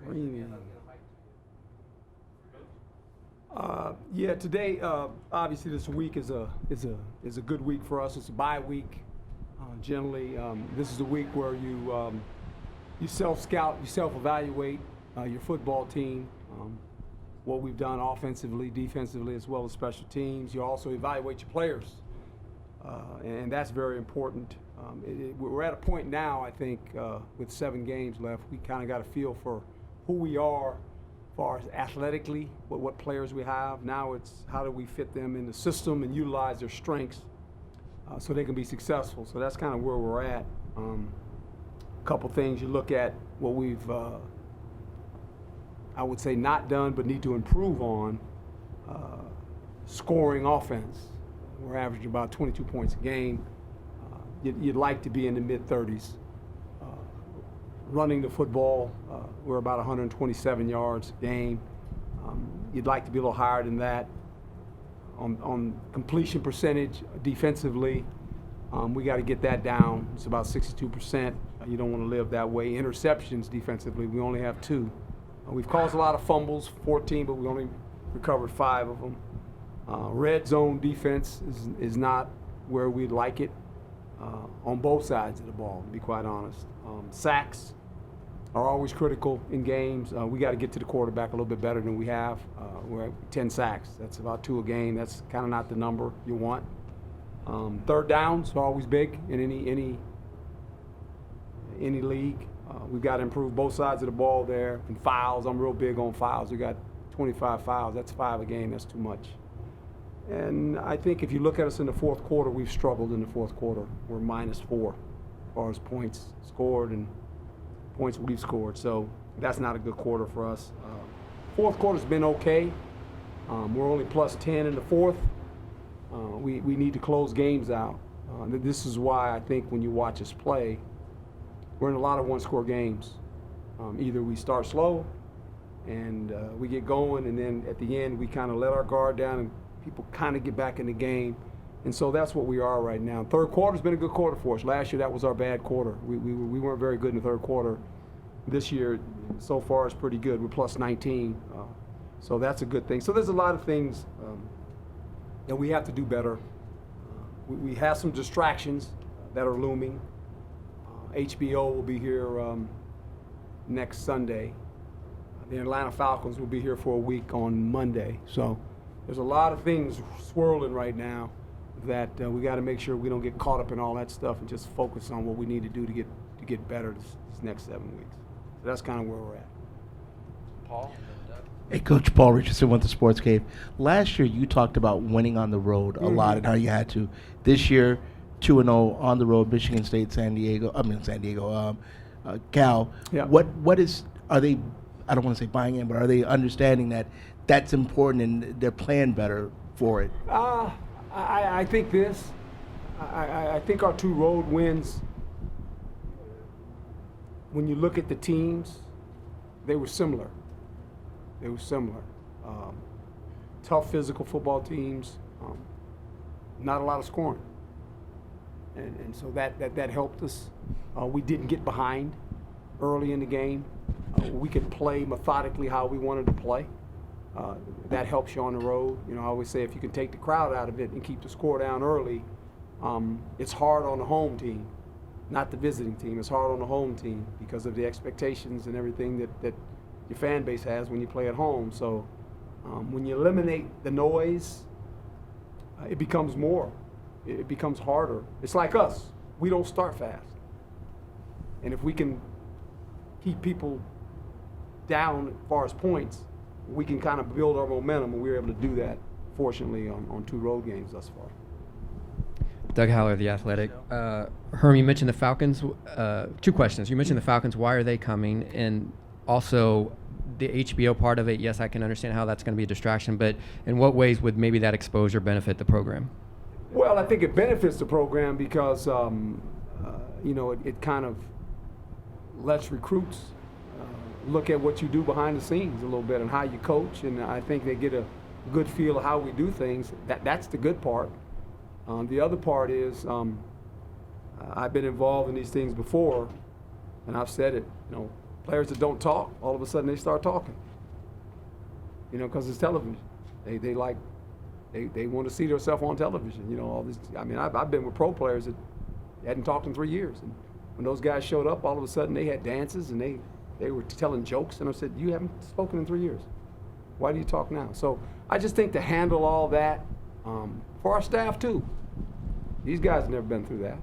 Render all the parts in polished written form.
Streaming. Yeah, today obviously this week is a good week for us. It's a bye week. Generally, this is a week where you self-scout, you self-evaluate your football team, what we've done offensively, defensively, as well as special teams. You also evaluate your players, and that's very important. We're at a point now, I think, with 7 games left, we kind of got a feel for who we are as far as athletically, what players we have. Now it's how do we fit them in the system and utilize their strengths so they can be successful. So that's kind of where we're at. A couple things you look at what we've, I would say, not done but need to improve on. Scoring offense. We're averaging about 22 points a game. You'd like to be in the mid-30s. Running the football, we're about 127 yards a game. You'd like to be a little higher than that. On completion percentage defensively, we got to get that down. It's about 62%. You don't want to live that way. Interceptions defensively, we only have 2. We've caused a lot of fumbles, 14, but we only recovered 5 of them. Red zone defense is not where we'd like it on both sides of the ball, to be quite honest. Sacks are always critical in games. We got to get to the quarterback a little bit better than we have. We're at 10 sacks. That's about 2 a game. That's kind of not the number you want. Third downs are always big in any league. We've got to improve both sides of the ball there. And fouls, I'm real big on fouls. We got 25 fouls. That's 5 a game. That's too much. And I think if you look at us in the fourth quarter, we've struggled in the fourth quarter. We're -4 as far as points scored and points we've scored. So that's not a good quarter for us. Fourth quarter's been okay. We're only +10 in the fourth. We need to close games out. This is why I think when you watch us play, we're in a lot of one-score games. Either we start slow and we get going, and then at the end we kind of let our guard down and people kind of get back in the game. And so that's what we are right now. Third quarter's been a good quarter for us. Last year that was our bad quarter. We weren't very good in the third quarter. This year, so far, it's pretty good. We're +19, so that's a good thing. So there's a lot of things that we have to do better. We have some distractions that are looming. HBO will be here next Sunday. The Atlanta Falcons will be here for a week on Monday. So there's a lot of things swirling right now that we got to make sure we don't get caught up in all that stuff and just focus on what we need to do to get better this next 7 weeks. So that's kind of where we're at. Paul? Hey, Coach Paul Richardson with the Sports Cave. Last year, you talked about winning on the road a lot and how you had to. This year, 2-0 on the road, Michigan State, Cal. Yeah. Are they, I don't want to say buying in, but are they understanding that that's important and they're playing better for it? I think this. I think our 2 road wins, when you look at the teams, they were similar. Tough physical football teams, not a lot of scoring. And so that helped us. We didn't get behind early in the game. We could play methodically how we wanted to play. That helps you on the road. You know, I always say if you can take the crowd out of it and keep the score down early, it's hard on the home team, not the visiting team. It's hard on the home team because of the expectations and everything that your fan base has when you play at home. So when you eliminate the noise, it becomes more. It becomes harder. It's like us. We don't start fast. And if we can keep people down as far as points, we can kind of build our momentum, and we were able to do that, fortunately, on 2 road games thus far. Doug Haller, The Athletic. Herm, you mentioned the Falcons. 2 questions. You mentioned the Falcons. Why are they coming? And also the HBO part of it, yes, I can understand how that's going to be a distraction, but in what ways would maybe that exposure benefit the program? Well, I think it benefits the program because, it kind of lets recruits look at what you do behind the scenes a little bit and how you coach, and I think they get a good feel of how we do things. That's the good part. The other part is I've been involved in these things before, and I've said it, Players that don't talk, all of a sudden they start talking. You know, because it's television. They want to see themselves on television. You know, all this. I mean, I've been with pro players that hadn't talked in 3 years, and when those guys showed up, all of a sudden they had dances and they were telling jokes, and I said, "You haven't spoken in 3 years. Why do you talk now?" So I just think to handle all that for our staff too. These guys have never been through that.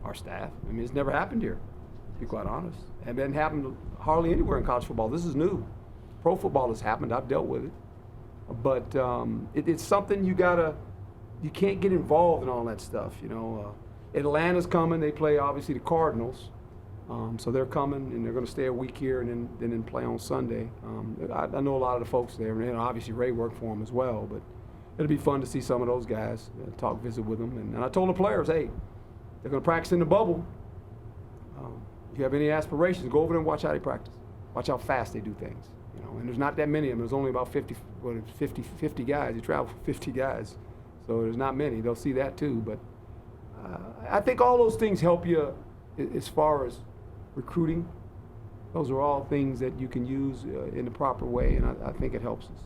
Our staff. I mean, it's never happened here, to be quite honest. It hasn't happened hardly anywhere in college football. This is new. Pro football has happened. I've dealt with it. But it's something you can't get involved in all that stuff, you know. Atlanta's coming. They play, obviously, the Cardinals. So they're coming, and they're going to stay a week here and then play on Sunday. I know a lot of the folks there, and obviously Ray worked for them as well. But it'll be fun to see some of those guys, visit with them. And I told the players, hey, they're going to practice in the bubble. If you have any aspirations, go over there and watch how they practice. Watch how fast they do things. You know, and there's not that many of them. There's only about 50 guys. You travel for 50 guys. So there's not many. They'll see that too. But I think all those things help you as far as recruiting. Those are all things that you can use in the proper way, and I think it helps us.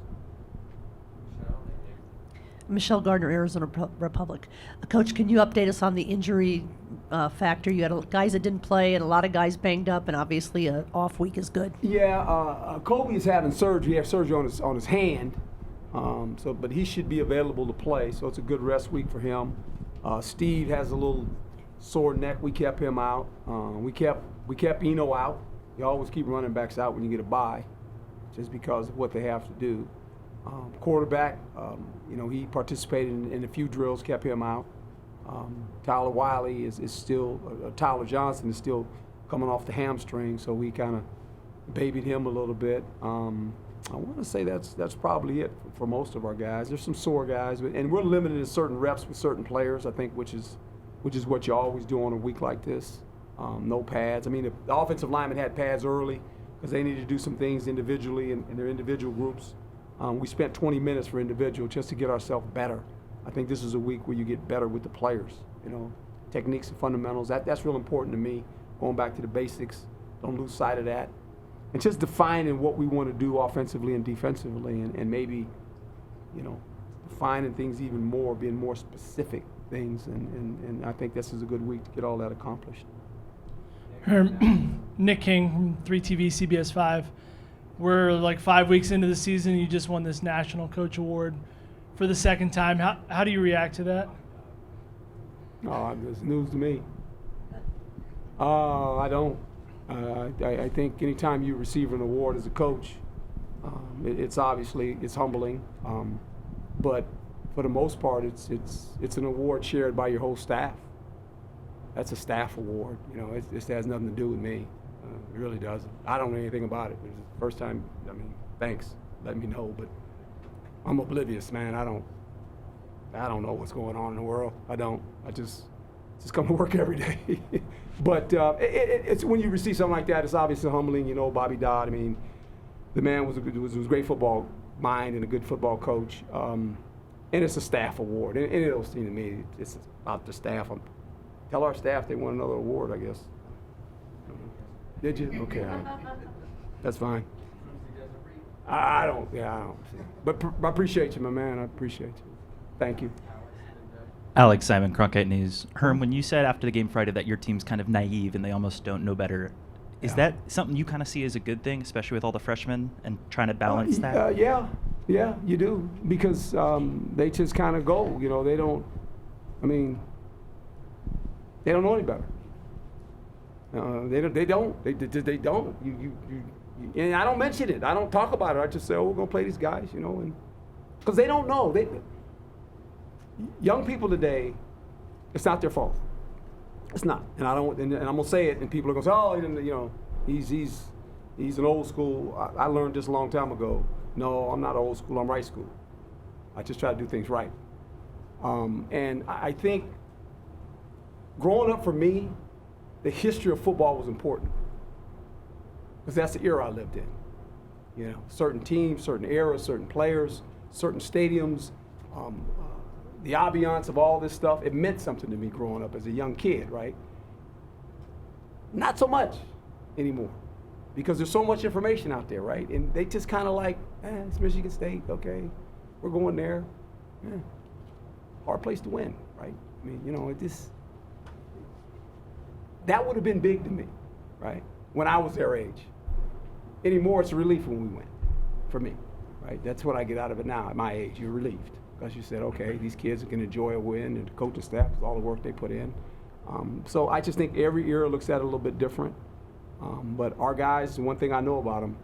Michelle Gardner, Arizona Republic. Coach, can you update us on the injury factor? You had guys that didn't play and a lot of guys banged up, and obviously an off week is good. Yeah, Kobe is having surgery. He has surgery on his hand, but he should be available to play. So it's a good rest week for him. Steve has a little sore neck. We kept him out. We kept Eno out. You always keep running backs out when you get a bye, just because of what they have to do. Quarterback, he participated in a few drills, kept him out. Tyler Wiley is still, Tyler Johnson is still coming off the hamstring, so we kind of babied him a little bit. I want to say that's probably it for most of our guys. There's some sore guys, and we're limited in certain reps with certain players, I think, which is what you always do on a week like this. No pads. I mean, the offensive linemen had pads early because they needed to do some things individually in their individual groups. We spent 20 minutes for individual just to get ourselves better. I think this is a week where you get better with the players, techniques and fundamentals. That's real important to me, going back to the basics. Don't lose sight of that. And just defining what we want to do offensively and defensively, and maybe, defining things even more, being more specific things. And I think this is a good week to get all that accomplished. Herm, Nick King from 3TV CBS 5. We're like 5 weeks into the season. You just won this National Coach Award for the second time. How do you react to that? Oh, it's news to me. I don't. I think anytime you receive an award as a coach, it's obviously humbling. But for the most part, it's an award shared by your whole staff. That's a staff award. It has nothing to do with me. It really doesn't. I don't know anything about it. It's the first time. Thanks. Let me know, but I'm oblivious, man. I don't know what's going on in the world. I don't. I just come to work every day. But it's when you receive something like that, it's obviously humbling. Bobby Dodd. The man was a great football mind and a good football coach. And it's a staff award. And it don't seem to me it's about the staff. Tell our staff they won another award, I guess. Did you? Okay. That's fine. I don't. But I appreciate you, my man. I appreciate you. Thank you. Alex Simon, Cronkite News. Herm, when you said after the game Friday that your team's kind of naive and they almost don't know better, is that something you kind of see as a good thing, especially with all the freshmen and trying to balance that? Yeah, you do. Because they just kind of go. They don't. They don't know any better. They don't. They don't. And I don't mention it. I don't talk about it. I just say, we're gonna play these guys, and because they don't know. Young people today, it's not their fault. It's not. And I don't. And I'm gonna say it, and people are gonna say, he's an old school. I learned this a long time ago. No, I'm not old school. I'm right school. I just try to do things right. And I think growing up for me, the history of football was important because that's the era I lived in. Certain teams, certain eras, certain players, certain stadiums, the ambiance of all this stuff. It meant something to me growing up as a young kid, right? Not so much anymore. because there's so much information out there, right? And they just kind of like, it's Michigan State, okay, we're going there. Hard place to win, right? I mean, you know, that would have been big to me, right? When I was their age. Anymore, it's a relief when we win, for me, right? That's what I get out of it now at my age. You're relieved because you said, okay, these kids can enjoy a win, and the coaching staff, all the work they put in. So I just think every era looks at it a little bit different. But our guys, one thing I know about them,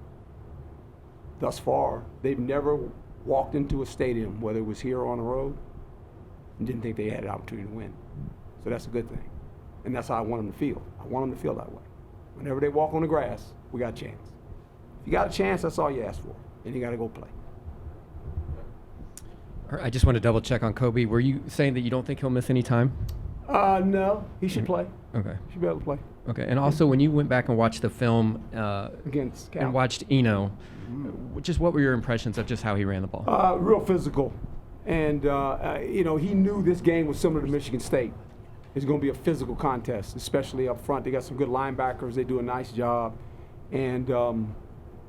thus far, they've never walked into a stadium, whether it was here or on the road, and didn't think they had an opportunity to win. So that's a good thing. And that's how I want them to feel. I want them to feel that way. Whenever they walk on the grass, we got a chance. If you got a chance, that's all you ask for. And you got to go play. I just want to double check on Kobe. Were you saying that you don't think he'll miss any time? No, he should play. Okay. He should be able to play. Okay. And also, when you went back and watched the film Against Cal. and watched Eno, just what were your impressions of just how he ran the ball? Real physical. And, you know, he knew this game was similar to Michigan State. It's going to be a physical contest, especially up front. They got some good linebackers. They do a nice job. And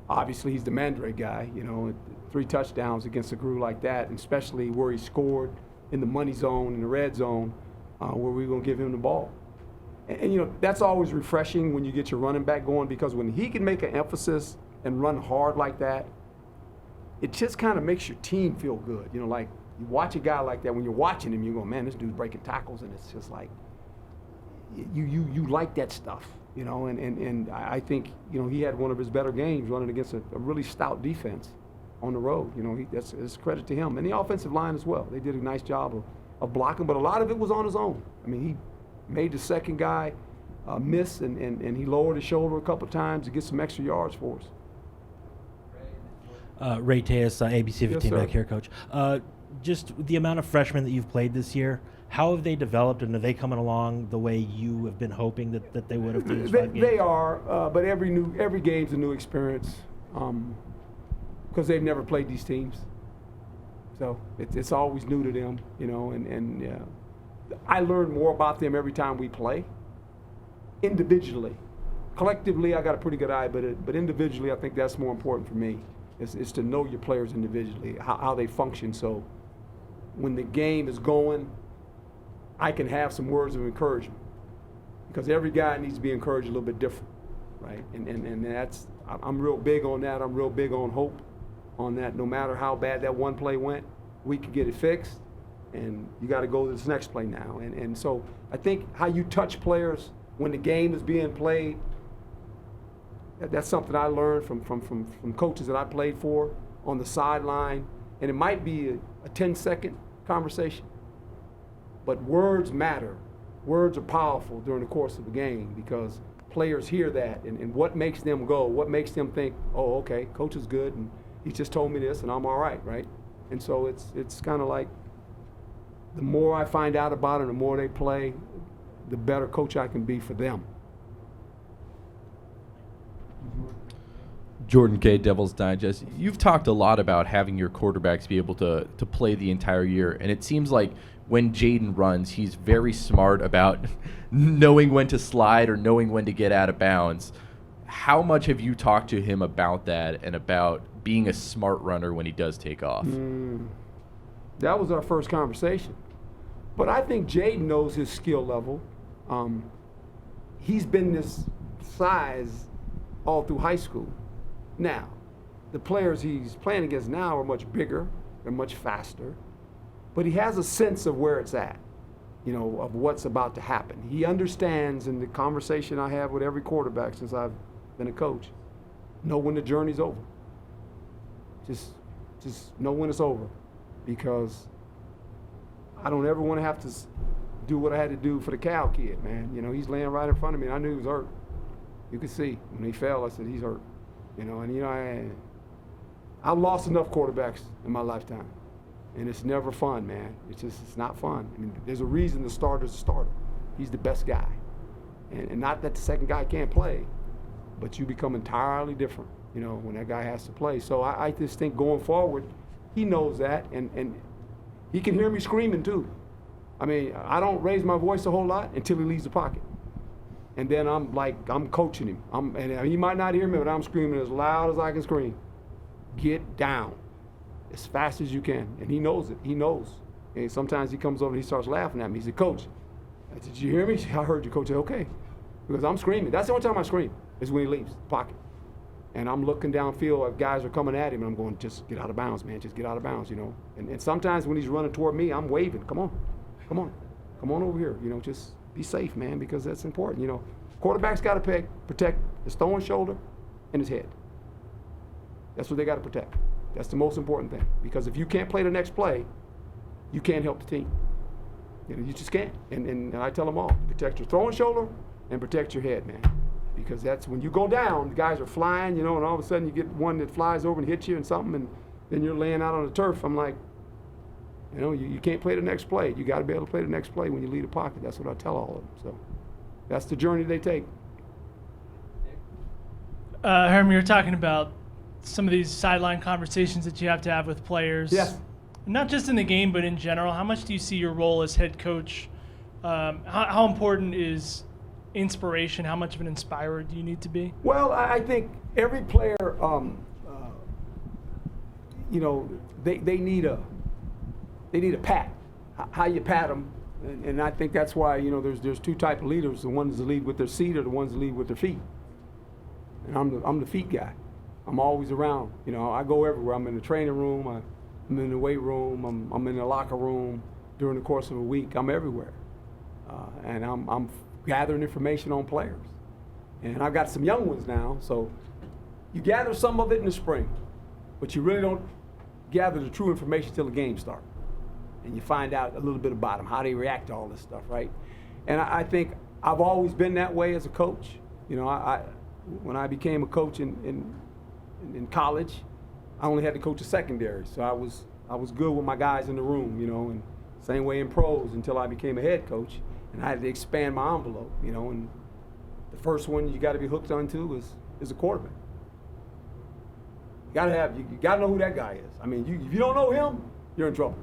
obviously he's the Mandrake guy, you know, 3 touchdowns against a crew like that, and especially where he scored in the money zone, in the red zone, where we're going to give him the ball. And, you know, that's always refreshing when you get your running back going, because when he can make an emphasis and run hard like that, it just kind of makes your team feel good. You know, like you watch a guy like that, when you're watching him, you go, man, this dude's breaking tackles, and it's just like, you like that stuff, you know, and I think, you know, he had one of his better games running against a really stout defense on the road. You know, that's credit to him. And the offensive line as well. They did a nice job of blocking, but a lot of it was on his own. I mean, he made the second guy miss, and he lowered his shoulder a couple times to get some extra yards for us. Ray Tejas, ABC 15 Yes, sir. back here, Coach. Just the amount of freshmen that you've played this year, how have they developed, and are they coming along the way you have been hoping that they would have through these 5 games? They are, but every game's a new experience because they've never played these teams. So it's always new to them, you know, and I learn more about them every time we play, individually. Collectively, I got a pretty good eye, but individually, I think that's more important for me, is to know your players individually, how they function. So when the game is going, I can have some words of encouragement, because every guy needs to be encouraged a little bit different, right? And that's, I'm real big on that. I'm real big on hope on that. No matter how bad that one play went, we could get it fixed, and you got to go to this next play now. And so I think how you touch players when the game is being played, that's something I learned from coaches that I played for on the sideline. And it might be a 10-second conversation, but words matter. Words are powerful during the course of the game, because players hear that, and what makes them go, what makes them think, oh, okay, coach is good, and he just told me this, and I'm all right, right? And so it's kind of like, the more I find out about them, the more they play, the better coach I can be for them. Jordan K., Devil's Digest. You've talked a lot about having your quarterbacks be able to play the entire year, and it seems like when Jaden runs, he's very smart about knowing when to slide or knowing when to get out of bounds. How much have you talked to him about that and about being a smart runner when he does take off? That was our first conversation. But I think Jaden knows his skill level. He's been this size all through high school. Now, the players he's playing against now are much bigger, they're much faster, but he has a sense of where it's at, you know, of what's about to happen. He understands, in the conversation I have with every quarterback since I've been a coach, know when the journey's over. Just know when it's over, because I don't ever want to have to do what I had to do for the Cal kid, man. You know, he's laying right in front of me, and I knew he was hurt. You could see when he fell, I said, he's hurt. You know, and you know, I've lost enough quarterbacks in my lifetime, and it's never fun, man. It's not fun. I mean, there's a reason the starter's a starter. He's the best guy, and not that the second guy can't play, but you become entirely different, you know, when that guy has to play. So I just think going forward, he knows that, and he can hear me screaming too. I mean, I don't raise my voice a whole lot until he leaves the pocket. And then I'm coaching him. And he might not hear me, but I'm screaming as loud as I can scream. Get down as fast as you can. And he knows it. He knows. And sometimes he comes over and he starts laughing at me. He said, Coach, I said, did you hear me? I heard you, Coach. I said, okay. Because I'm screaming. That's the only time I scream, is when he leaves the pocket. And I'm looking downfield, guys are coming at him, and I'm going, just get out of bounds, man. Just get out of bounds, you know. And sometimes when he's running toward me, I'm waving. Come on. Come on. Come on over here. You know, just be safe, man, because that's important. You know, quarterback's got to protect his throwing shoulder and his head. That's what they got to protect. That's the most important thing. Because if you can't play the next play, you can't help the team. You know, you just can't. And I tell them all, protect your throwing shoulder and protect your head, man. Because that's when you go down, the guys are flying, you know, and all of a sudden you get one that flies over and hits you and something, and then you're laying out on the turf. I'm like, you know, you can't play the next play. You got to be able to play the next play when you leave the pocket. That's what I tell all of them. So that's the journey they take. Herm, you're talking about some of these sideline conversations that you have to have with players. Yes. Not just in the game, but in general. How much do you see your role as head coach? How important is inspiration? How much of an inspirer do you need to be? Well, I think every player, you know, they need a pat. How you pat them, and I think that's why, you know, there's two types of leaders: the ones that lead with their seat, or the ones that lead with their feet. And I'm the feet guy. I'm always around. You know, I go everywhere. I'm in the training room. I'm in the weight room. I'm in the locker room during the course of a week. I'm everywhere, and I'm gathering information on players. And I've got some young ones now, so you gather some of it in the spring, but you really don't gather the true information till the game starts. And you find out a little bit about them, how they react to all this stuff, right? And I think I've always been that way as a coach. You know, when I became a coach in college, I only had to coach a secondary, so I was good with my guys in the room, you know, and same way in pros until I became a head coach, and I had to expand my envelope, you know, and the first one you got to be hooked onto is a quarterback. You got to know who that guy is. I mean, if you don't know him, you're in trouble.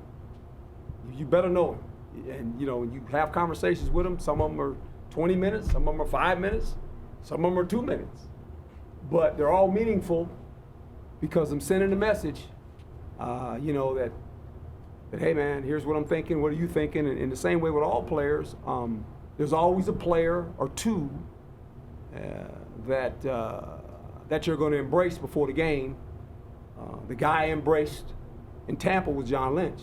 You better know him, and you know, you have conversations with him. Some of them are 20 minutes, some of them are 5 minutes, some of them are 2 minutes, but they're all meaningful because I'm sending a message, you know, that hey man, here's what I'm thinking, what are you thinking? And in the same way with all players, there's always a player or two that you're going to embrace before the game. The guy I embraced in Tampa was John Lynch,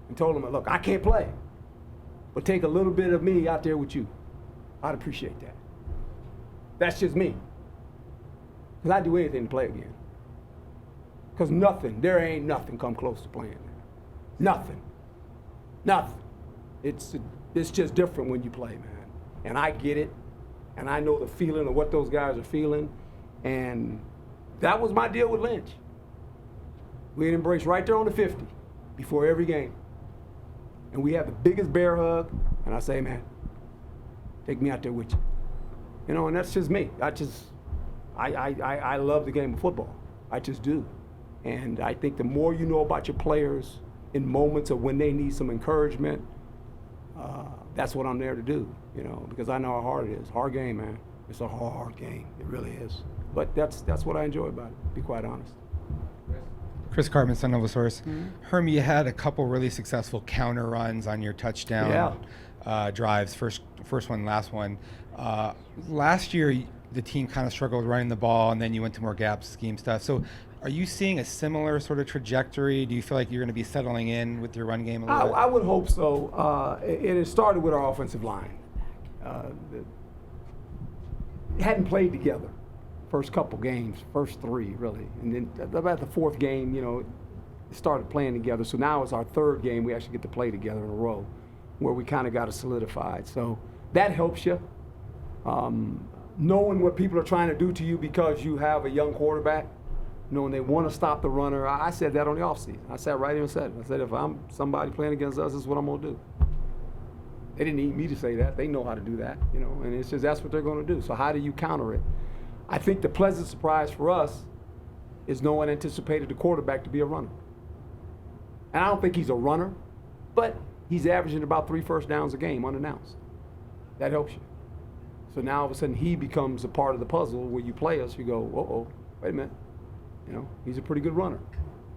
and told him, look, I can't play, but take a little bit of me out there with you. I'd appreciate that. That's just me. Because I'd do anything to play again. Because there ain't nothing come close to playing. Nothing. It's just different when you play, man. And I get it, and I know the feeling of what those guys are feeling, and that was my deal with Lynch. We'd embrace right there on the 50 before every game. And we have the biggest bear hug, and I say, man, take me out there with you. You know, and that's just me. I love the game of football. I just do. And I think the more you know about your players in moments of when they need some encouragement, that's what I'm there to do, you know, because I know how hard it is. Hard game, man. It's a hard game. It really is. But that's what I enjoy about it, to be quite honest. Chris Cartman, Sun Nova Source. Herm, you had a couple really successful counter runs on your touchdown drives, first one, last one. Last year, the team kind of struggled running the ball, and then you went to more gap scheme stuff. So are you seeing a similar sort of trajectory? Do you feel like you're going to be settling in with your run game a little bit? I would hope so. It started with our offensive line. Hadn't played together first couple games, first three really, and then about the fourth game, you know, it started playing together. So now it's our third game we actually get to play together in a row, where we kind of got it solidified. So that helps you. Knowing what people are trying to do to you because you have a young quarterback, knowing they want to stop the runner. I said that on the offseason. I sat right here and said it. I said, if I'm somebody playing against us, this is what I'm going to do. They didn't need me to say that. They know how to do that, you know, and it's just that's what they're going to do. So how do you counter it? I think the pleasant surprise for us is no one anticipated the quarterback to be a runner. And I don't think he's a runner, but he's averaging about 3 first downs a game unannounced. That helps you. So now all of a sudden he becomes a part of the puzzle where you play us, you go, uh-oh, wait a minute. You know, he's a pretty good runner.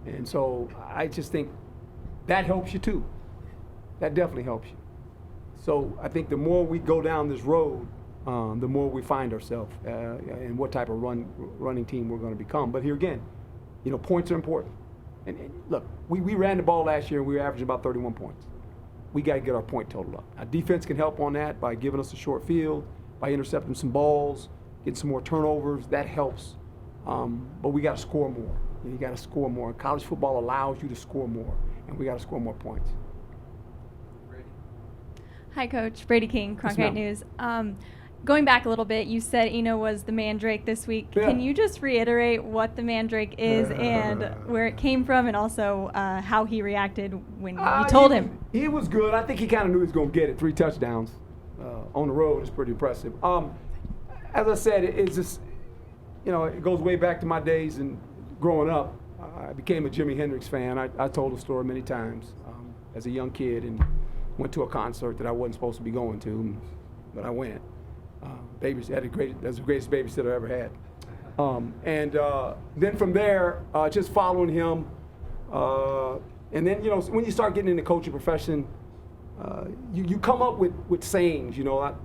And so I just think that helps you too. That definitely helps you. So I think the more we go down this road, the more we find ourselves and what type of running team we're going to become. But here again, you know, points are important. And look, we ran the ball last year and we were averaging about 31 points. We got to get our point total up. Our defense can help on that by giving us a short field, by intercepting some balls, getting some more turnovers. That helps. But we got to score more. You got to score more. College football allows you to score more, and we got to score more points. Hi, Coach. Brady King, Cronkite News. Going back a little bit, you said Eno was the Mandrake this week. Yeah. Can you just reiterate what the Mandrake is and where it came from, and also how he reacted when you told him? He was good. I think he kind of knew he was going to get it. 3 touchdowns on the road is pretty impressive. As I said, it's just, you know, it goes way back to my days and growing up. I became a Jimi Hendrix fan. I told the story many times as a young kid and went to a concert that I wasn't supposed to be going to, but I went. That's the greatest babysitter I ever had. Then from there, just following him, and then, you know, when you start getting in the coaching profession, you come up with sayings, you know.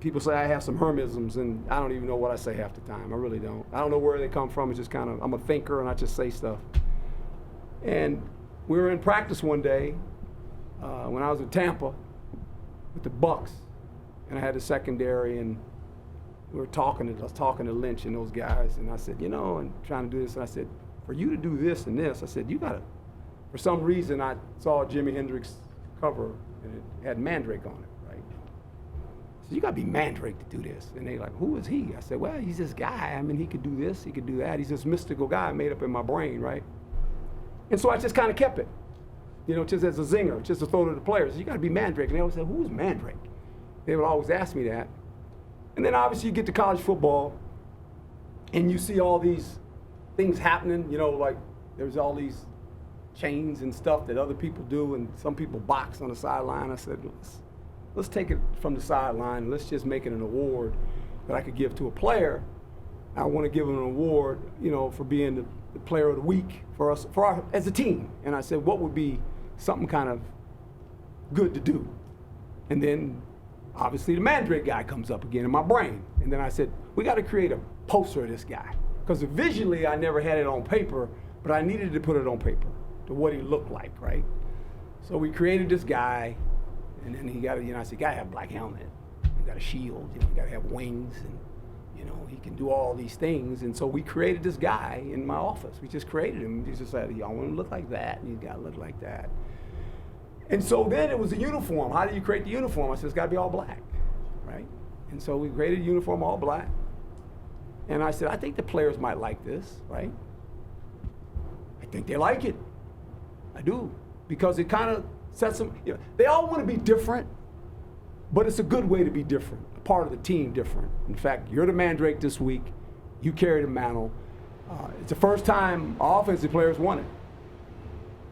People say I have some Hermisms, and I don't even know what I say half the time. I really don't. I don't know where they come from. It's just kind of, I'm a thinker, and I just say stuff. And we were in practice one day when I was in Tampa with the Bucks, and I had the secondary, and I was talking to Lynch and those guys, and I said, you know, and trying to do this, and I said, for you to do this and this, I said, you gotta, for some reason I saw a Jimi Hendrix cover, and it had Mandrake on it, right? So you gotta be Mandrake to do this. And they like, who is he? I said, well, he's this guy. I mean, he could do this, he could do that. He's this mystical guy made up in my brain, right? And so I just kind of kept it, you know, just as a zinger, just to throw to the players. You gotta be Mandrake. And they always said, who's Mandrake? They would always ask me that. And then obviously you get to college football and you see all these things happening, you know, like there's all these chains and stuff that other people do, and some people box on the sideline. I said, let's take it from the sideline and let's just make it an award that I could give to a player. I want to give him an award, you know, for being the player of the week for us, as a team. And I said, what would be something kind of good to do? And then obviously the Mandrake guy comes up again in my brain. And then I said, we got to create a poster of this guy. Because visually I never had it on paper, but I needed to put it on paper to what he looked like, right? So we created this guy, and then he got, you know, I said, you got to have a black helmet. You got a shield, you know, you got to have wings, and, you know, he can do all these things. And so we created this guy in my office. We just created him. He just said, y'all want him to look like that, and he's got to look like that. And so then it was a uniform. How do you create the uniform? I said, it's got to be all black, right? And so we created a uniform all black. And I said, I think the players might like this, right? I think they like it. I do. Because it kind of sets them, you know, they all want to be different, but it's a good way to be different, a part of the team different. In fact, you're the Mandrake this week. You carry the mantle. It's the first time our offensive players won it.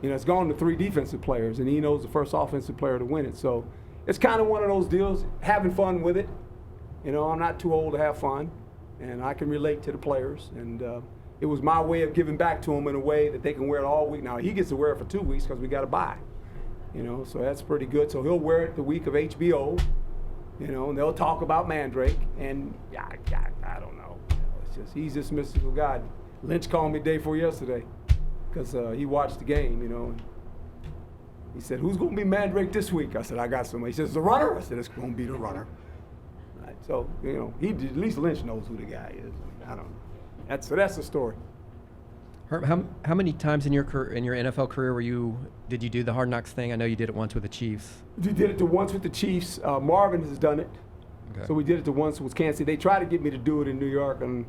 You know, it's gone to 3 defensive players, and Eno's the first offensive player to win it. So it's kind of one of those deals, having fun with it. You know, I'm not too old to have fun, and I can relate to the players. And it was my way of giving back to them in a way that they can wear it all week. Now, he gets to wear it for 2 weeks because we got to buy. You know, so that's pretty good. So he'll wear it the week of HBO, you know, and they'll talk about Mandrake. And I don't know. It's just, he's this mystical guy. Lynch called me the day before yesterday, because he watched the game, you know. He said, who's going to be Mandrake this week? I said, I got somebody. He says, the runner? I said, it's going to be the runner. Right, so, you know, at least Lynch knows who the guy is. I don't know. So that's the story. Herm, how many times in your NFL career did you do the Hard Knocks thing? I know you did it once with the Chiefs. We did it once with the Chiefs. Marvin has done it. Okay. So we did it once with Kansas City. They tried to get me to do it in New York, and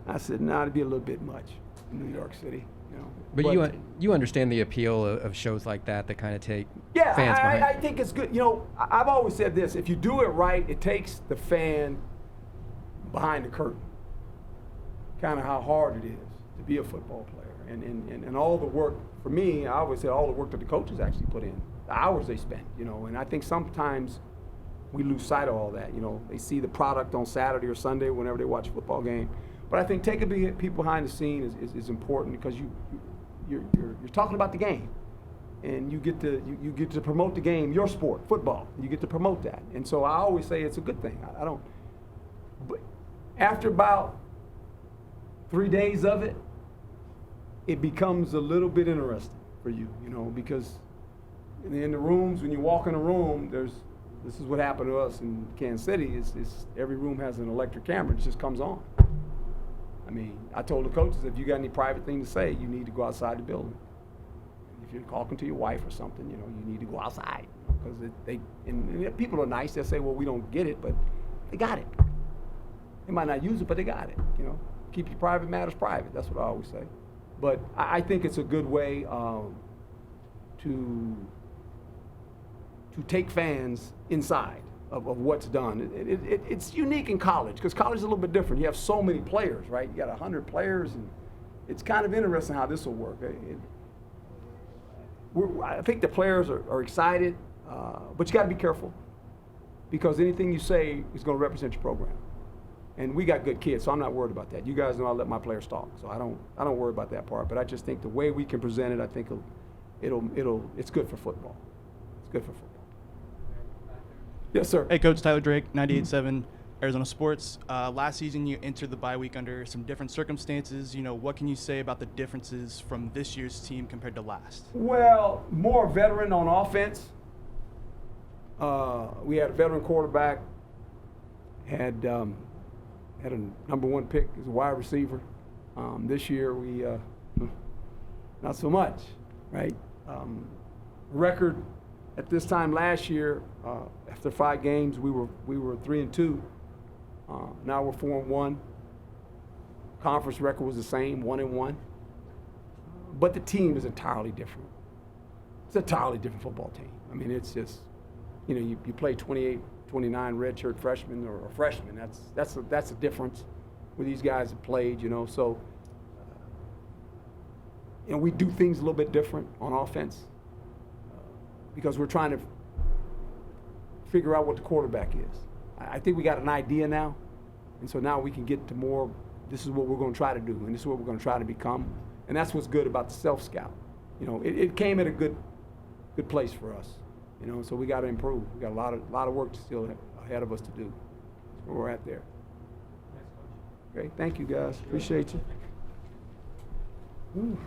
I said, nah, it'd be a little bit much in New York City. You know. But you understand the appeal of shows like that kind of take fans behind. I think it's good. You know, I've always said this: if you do it right, it takes the fan behind the curtain. Kind of how hard it is to be a football player, and all the work. For me, I always say all the work that the coaches actually put in, the hours they spent. You know, and I think sometimes we lose sight of all that. You know, they see the product on Saturday or Sunday whenever they watch a football game. But I think taking people behind the scene is important because you're talking about the game, and you get to promote the game, your sport, football. You get to promote that, and so I always say it's a good thing. I don't. But after about 3 days of it, it becomes a little bit interesting for you, you know, because in the rooms, when you walk in a room, this is what happened to us in Kansas City. Is every room has an electric camera. It just comes on. I mean, I told the coaches, if you got any private thing to say, you need to go outside the building. If you're talking to your wife or something, you know, you need to go outside, because and people are nice. They'll say, well, we don't get it, but they got it. They might not use it, but they got it. You know, keep your private matters private. That's what I always say. But I think it's a good way to take fans inside of what's done. It's unique in college, because college is a little bit different. You have so many players, right? You got 100 players, and it's kind of interesting how this will work. I think the players are excited, but you got to be careful, because anything you say is going to represent your program. And we got good kids, so I'm not worried about that. You guys know I let my players talk, so I don't worry about that part. But I just think the way we can present it, I think it's good for football. It's good for football. Yes, sir. Hey, Coach, Tyler Drake, 98.7 Arizona Sports. Last season, you entered the bye week under some different circumstances. You know, what can you say about the differences from this year's team compared to last? Well, more veteran on offense. We had a veteran quarterback, had a #1 pick as a wide receiver. This year, we not so much, right? Record at this time last year, after 5 games, we were 3-2. Now we're 4-1. Conference record was the same, 1-1. But the team is entirely different. It's an entirely different football team. I mean, it's just, you know, you play 28, 29 redshirt freshmen or freshmen. That's a difference where these guys have played, you know. So, you know, we do things a little bit different on offense, because we're trying to figure out what the quarterback is. I think we got an idea now, and so now we can get to more, this is what we're going to try to do, and this is what we're going to try to become. And that's what's good about the self-scout. You know, it came at a good place for us, you know, so we got to improve. We got a lot of work still ahead of us to do. That's where we're at there. Okay, thank you guys. Appreciate you. Ooh.